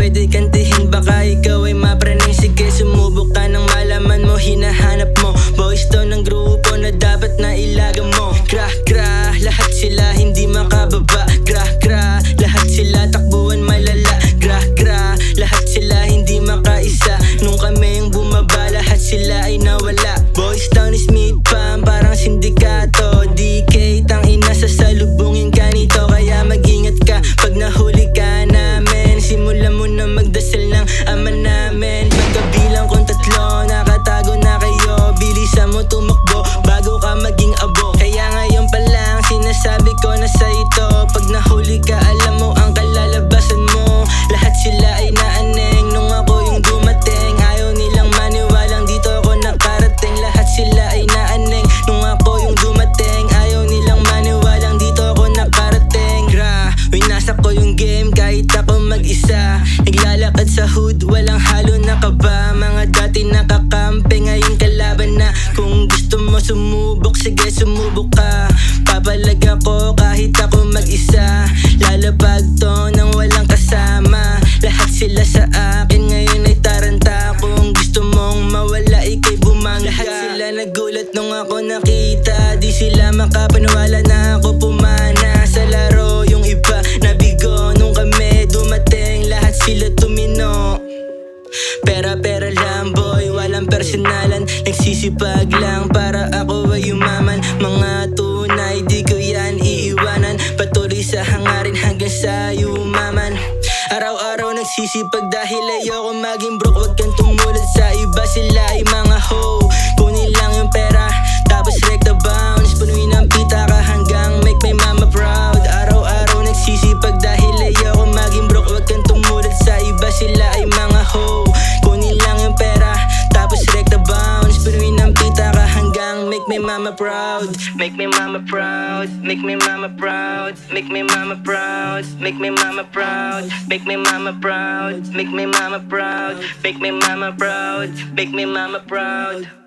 pwede kantihin, baka ikaw ay mapraning. Sige, sumubok ka nang malaman mo, hinahanap mo boys to ng grupo na dapat na ilaga mo. Gra, lahat sila hindi makababa. Gra, lahat sila takbuhan malala. Gra, lahat sila hindi makaisa. Nung kami yung bumaba, lahat sila ay nawala. Boys Town is mid pam, parang sindikato. DK, tang ina sa salubungin ka nito, kaya mag-ingat ka pag nahuli ka namin. Simulan mo na magdasal ng ama namin. Pagkabilang kong 3, nakatago na kayo. Bilisan mo tumakbo bago ka maging abo. Kaya ngayon pa lang sinasabi ko na sa ito, pag nahuli ka alam mo ang kalalabasan mo. Lahat sila ay naaneng nung ako yung dumating. Ayaw nilang maniwalang dito ako nakarating. Lahat sila ay naaneng nung ako yung dumating. Ayaw nilang maniwalang dito ako nakarating. Winasa ko yung game kahit ako mag-isa. Naglalakad sa hood, walang halo na kaba. Mga dati nakakampi, ngayon kalaban na. Kung gusto mo sumubok, sige sumubok ka. Papalag ako kahit ako mag-isa. Lalapag to nang walang kasama. Lahat sila sa akin, ngayon ay taranta. Kung gusto mong mawala, ikay bumangga. Lahat sila nagulat nung ako nakita. Di sila makapaniwala na ako pumana sa laro. Yung iba nabigo nung kami dumating. Lahat sila tumino. Pera lang boy, walang personalan. Nagsisipag lang para ako ay yumaman. Mga tunay, di ko yan iiwanan. Patuloy sa hangarin hanggang sa yumaman. Araw-araw nagsisipag dahil ayoko maging broke. Huwag kang tumulad sa iba, sila ay mga hoe. Kunin lang yung pera, tapos rekta bounce. Punuin ang pita ka hanggang make my mama proud. Araw-araw nagsisipag dahil ayoko maging broke. Huwag kang tumulad sa iba, sila ay mga hoe. Kunin lang yung pera, tapos rekta bounce. Punuin ang pita ka hanggang make my mama proud. Make me mama proud, make me mama proud, make me mama proud, make me mama proud, make me mama proud, make me mama proud, make me mama proud, make me mama proud.